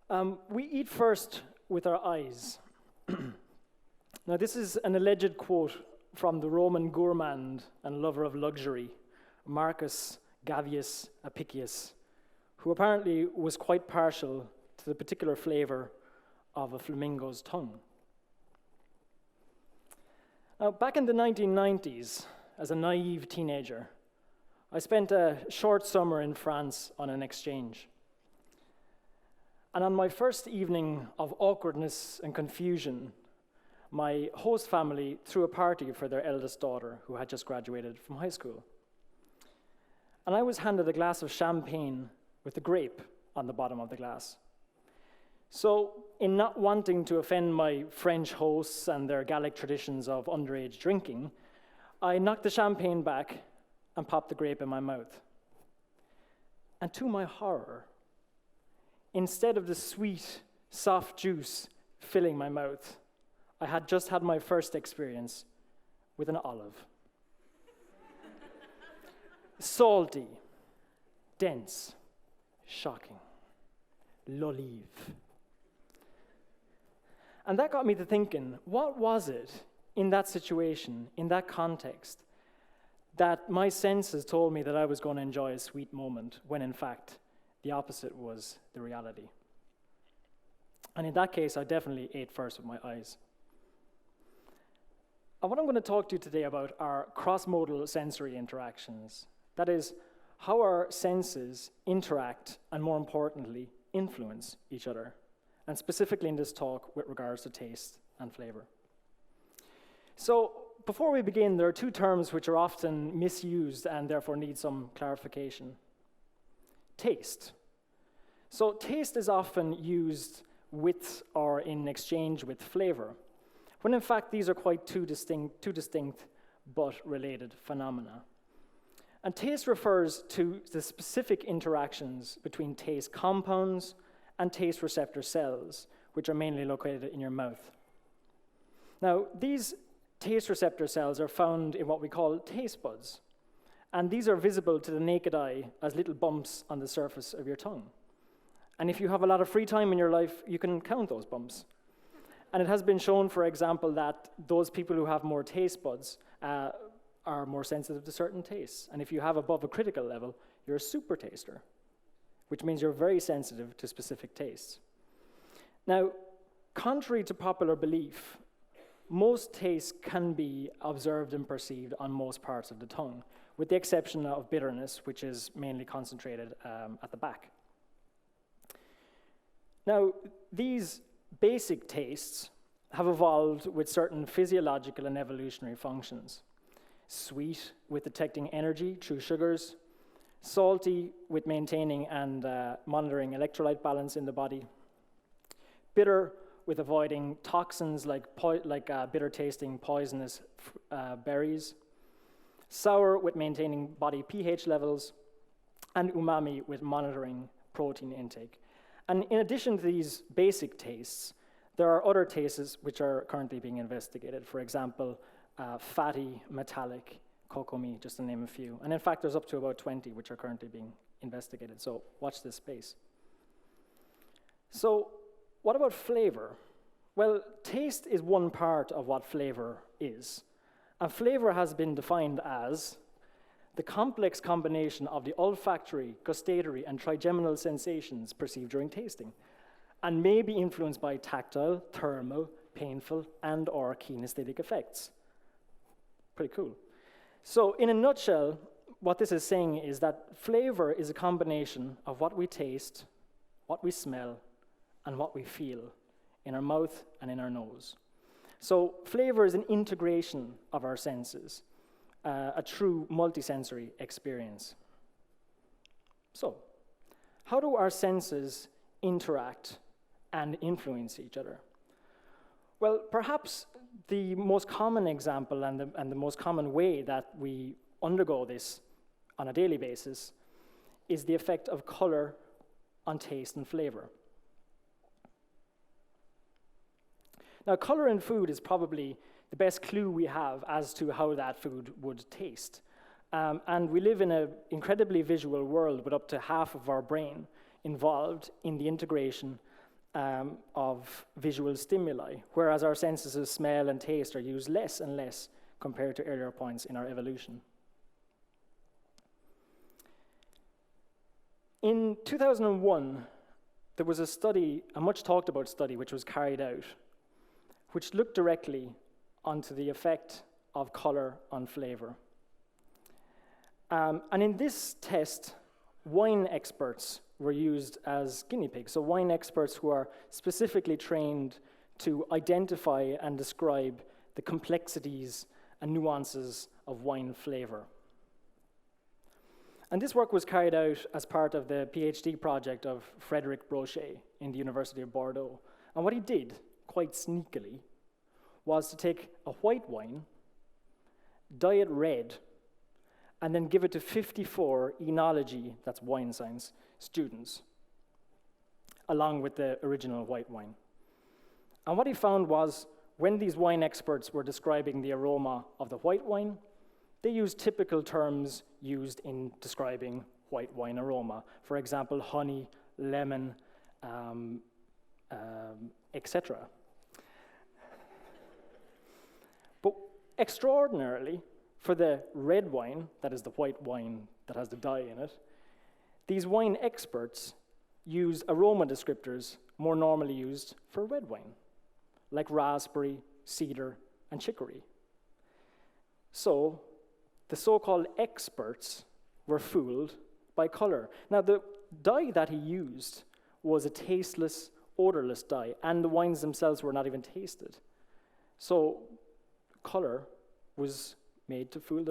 We eat first with our eyes. Now, this is an alleged quote from the Roman gourmand and lover of luxury, Marcus Gavius Apicius, who apparently was quite partial to the particular flavor of a flamingo's tongue. Now, back in the 1990s, as a naive teenager, I spent a short summer in France on an exchange. And on my first evening of awkwardness and confusion, my host family threw a party for their eldest daughter, who had just graduated from high school. And I was handed a glass of champagne with a grape on the bottom of the glass. So, in not wanting to offend my French hosts and their Gallic traditions of underage drinking, I knocked the champagne back and popped the grape in my mouth. And to my horror, instead of the sweet, soft juice filling my mouth, I had just had my first experience with an olive. Salty, dense, shocking, l'olive. And that got me to thinking, what was it in that situation, in that context, that my senses told me that I was going to enjoy a sweet moment, when in fact, the opposite was the reality? And in that case, I definitely ate first with my eyes. And what I'm going to talk to you today about are crossmodal sensory interactions. That is, how our senses interact and, more importantly, influence each other. And specifically in this talk with regards to taste and flavor. So, before we begin, there are two terms which are often misused and therefore need some clarification. Taste. So, taste is often used with or in exchange with flavor, when in fact these are quite two distinct but related phenomena. And taste refers to the specific interactions between taste compounds and taste receptor cells, which are mainly located in your mouth. Now, these taste receptor cells are found in what we call taste buds, and these are visible to the naked eye as little bumps on the surface of your tongue. And if you have a lot of free time in your life, you can count those bumps. And it has been shown, for example, that those people who have more taste buds are more sensitive to certain tastes. And if you have above a critical level, you're a super taster, which means you're very sensitive to specific tastes. Now, contrary to popular belief, most tastes can be observed and perceived on most parts of the tongue, with the exception of bitterness, which is mainly concentrated at the back. Now, these basic tastes have evolved with certain physiological and evolutionary functions. Sweet, with detecting energy through sugars. Salty, with maintaining and monitoring electrolyte balance in the body. Bitter, with avoiding toxins like bitter-tasting poisonous berries. Sour, with maintaining body pH levels. And umami, with monitoring protein intake. And in addition to these basic tastes, there are other tastes which are currently being investigated. For example, fatty, metallic, kokomi, just to name a few. And in fact, there's up to about 20 which are currently being investigated. So watch this space. So what about flavor? Well, taste is one part of what flavor is. And flavor has been defined as the complex combination of the olfactory, gustatory, and trigeminal sensations perceived during tasting, and may be influenced by tactile, thermal, painful, and or kinesthetic effects. Pretty cool. So in a nutshell, what this is saying is that flavor is a combination of what we taste, what we smell, and what we feel in our mouth and in our nose. So flavor is an integration of our senses, a true multisensory experience. So, how do our senses interact and influence each other? Well, perhaps the most common example and the most common way that we undergo this on a daily basis is the effect of color on taste and flavor. Now, color in food is probably the best clue we have as to how that food would taste. And we live in an incredibly visual world with up to half of our brain involved in the integration of visual stimuli, whereas our senses of smell and taste are used less and less compared to earlier points in our evolution. In 2001, there was a study, a much talked about study, which was carried out, which looked directly onto the effect of color on flavor. And in this test, wine experts were used as guinea pigs. So wine experts who are specifically trained to identify and describe the complexities and nuances of wine flavor. And this work was carried out as part of the PhD project of Frédéric Brochet in the University of Bordeaux. And what he did, quite sneakily, was to take a white wine, dye it red, and then give it to 54 enology, that's wine science, students, along with the original white wine. And what he found was, when these wine experts were describing the aroma of the white wine, they used typical terms used in describing white wine aroma. For example, honey, lemon, etc. But extraordinarily, for the red wine, that is the white wine that has the dye in it, these wine experts use aroma descriptors more normally used for red wine, like raspberry, cedar, and chicory. So, the so-called experts were fooled by color. Now, the dye that he used was a tasteless, odorless dye, and the wines themselves were not even tasted. So, color was made to fool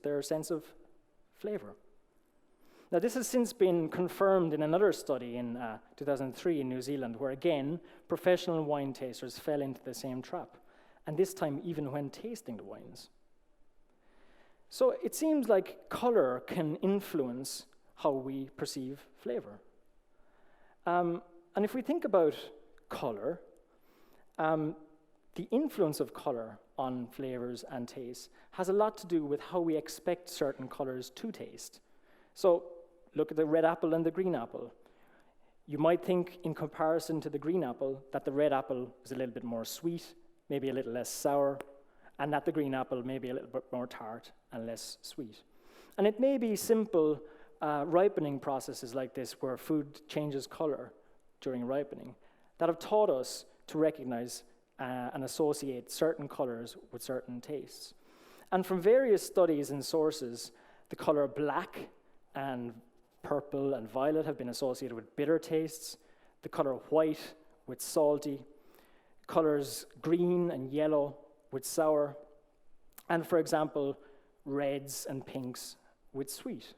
their sense of flavor. Now, this has since been confirmed in another study in 2003 in New Zealand, where again, professional wine tasters fell into the same trap, and this time even when tasting the wines. So it seems like color can influence how we perceive flavor. And if we think about color, the influence of color on flavors and tastes has a lot to do with how we expect certain colors to taste. So look at the red apple and the green apple. You might think, in comparison to the green apple, that the red apple is a little bit more sweet, maybe a little less sour, and that the green apple may be a little bit more tart and less sweet. And it may be simple ripening processes like this, where food changes color during ripening, that have taught us to recognize and associate certain colors with certain tastes. And from various studies and sources, the color black and purple and violet have been associated with bitter tastes, the color white with salty, colors green and yellow with sour, and for example, reds and pinks with sweet.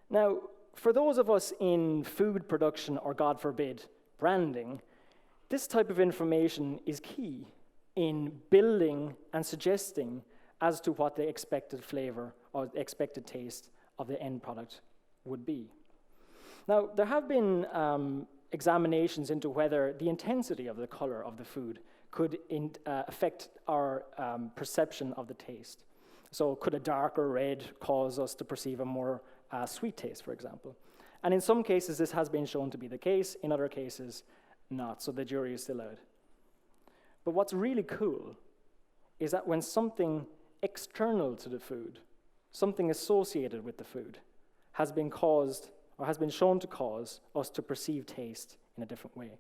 Now, for those of us in food production, or God forbid, branding, this type of information is key in building and suggesting as to what the expected flavor or the expected taste of the end product would be. Now, there have been examinations into whether the intensity of the color of the food could affect our perception of the taste. So could a darker red cause us to perceive a more sweet taste, for example? And in some cases, this has been shown to be the case. In other cases, not. So the jury is still out. But what's really cool is that when something external to the food, something associated with the food, has been caused or has been shown to cause us to perceive taste in a different way.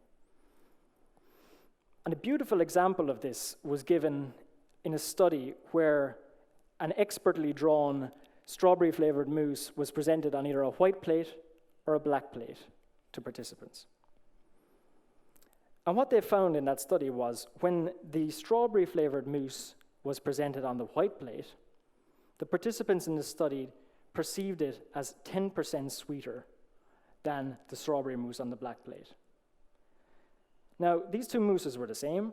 And a beautiful example of this was given in a study where an expertly drawn strawberry-flavored mousse was presented on either a white plate or a black plate to participants. And what they found in that study was, when the strawberry-flavored mousse was presented on the white plate, the participants in the study perceived it as 10% sweeter than the strawberry mousse on the black plate. Now, these two mousses were the same.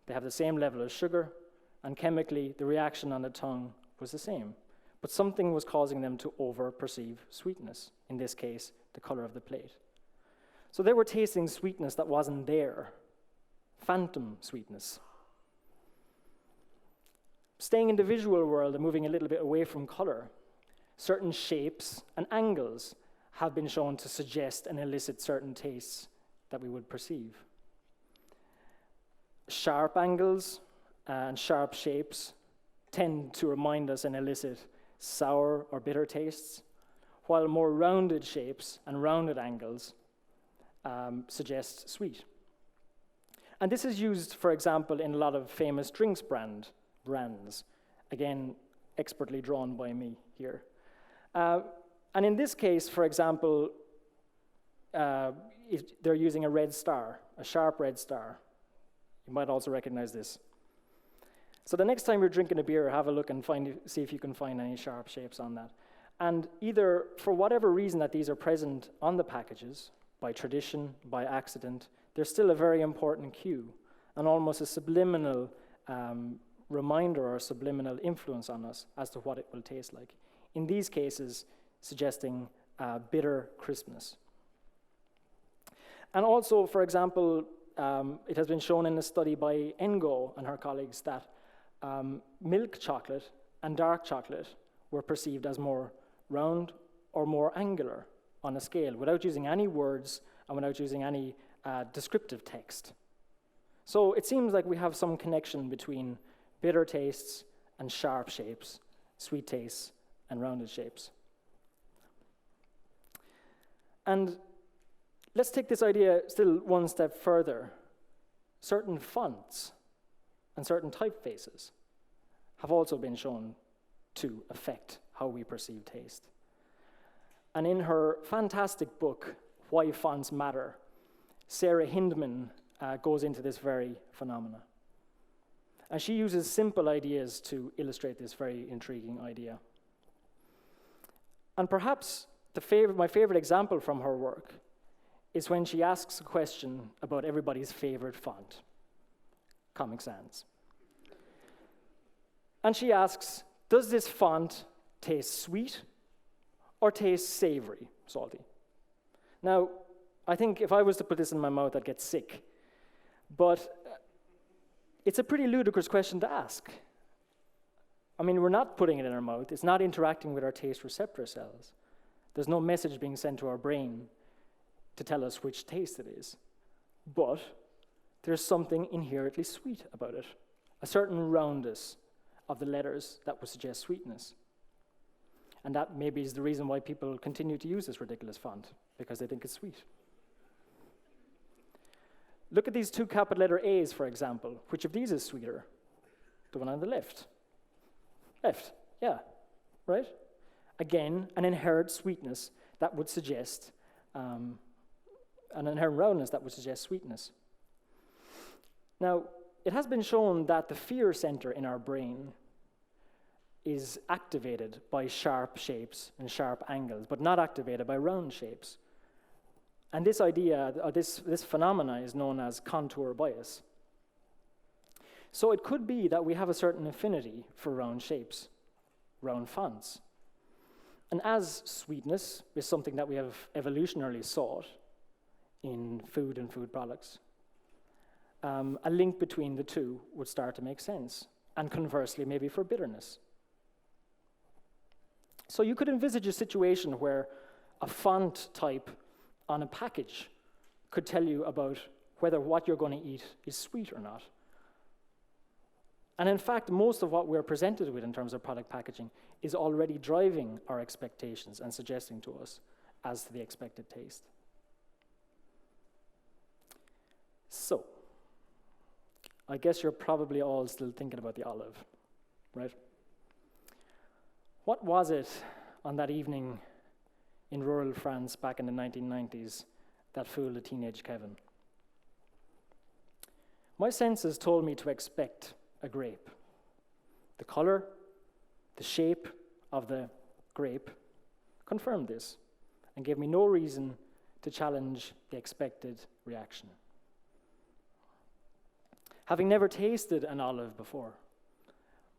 They have the same level of sugar, and chemically, the reaction on the tongue was the same. But something was causing them to over-perceive sweetness, in this case, the color of the plate. So they were tasting sweetness that wasn't there, phantom sweetness. Staying in the visual world and moving a little bit away from color, certain shapes and angles have been shown to suggest and elicit certain tastes that we would perceive. Sharp angles and sharp shapes tend to remind us and elicit sour or bitter tastes, while more rounded shapes and rounded angles suggest sweet. And this is used, for example, in a lot of famous drinks brands, again, expertly drawn by me here. And in this case, for example, if they're using a red star, a sharp red star. You might also recognize this. So the next time you're drinking a beer, have a look and see if you can find any sharp shapes on that. And either, for whatever reason that these are present on the packages, by tradition, by accident, they're still a very important cue, and almost a subliminal reminder or subliminal influence on us as to what it will taste like. In these cases, suggesting bitter crispness. And also, for example, it has been shown in a study by Ngo and her colleagues that milk chocolate and dark chocolate were perceived as more round or more angular on a scale, without using any words and without using any descriptive text. So it seems like we have some connection between bitter tastes and sharp shapes, sweet tastes and rounded shapes. And let's take this idea still one step further. Certain fonts and certain typefaces have also been shown to affect how we perceive taste. And in her fantastic book, Why Fonts Matter, Sarah Hindman goes into this very phenomena. And she uses simple ideas to illustrate this very intriguing idea. And perhaps my favorite example from her work is when she asks a question about everybody's favorite font, Comic Sans. And she asks, does this font taste sweet or taste savory, salty? Now, I think if I was to put this in my mouth, I'd get sick. But it's a pretty ludicrous question to ask. I mean, we're not putting it in our mouth. It's not interacting with our taste receptor cells. There's no message being sent to our brain to tell us which taste it is. But there's something inherently sweet about it, a certain roundness of the letters that would suggest sweetness. And that maybe is the reason why people continue to use this ridiculous font, because they think it's sweet. Look at these two capital letter A's, for example. Which of these is sweeter? The one on the left. Left, yeah, right? Again, an inherent sweetness that would suggest, an inherent roundness that would suggest sweetness. Now, it has been shown that the fear center in our brain is activated by sharp shapes and sharp angles, but not activated by round shapes. And this idea, or this phenomena, is known as contour bias. So it could be that we have a certain affinity for round shapes, round fonts. And as sweetness is something that we have evolutionarily sought in food and food products, a link between the two would start to make sense, and conversely, maybe for bitterness. So you could envisage a situation where a font type on a package could tell you about whether what you're going to eat is sweet or not. And in fact, most of what we're presented with in terms of product packaging is already driving our expectations and suggesting to us as to the expected taste. So, I guess you're probably all still thinking about the olive, right? What was it on that evening in rural France back in the 1990s that fooled a teenage Kevin? My senses told me to expect a grape. The color, the shape of the grape confirmed this and gave me no reason to challenge the expected reaction. Having never tasted an olive before,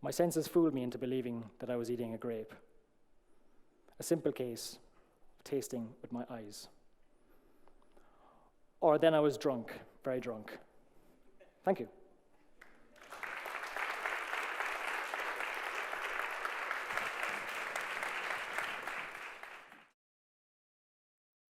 my senses fooled me into believing that I was eating a grape. A simple case of tasting with my eyes. Or then I was drunk, very drunk. Thank you.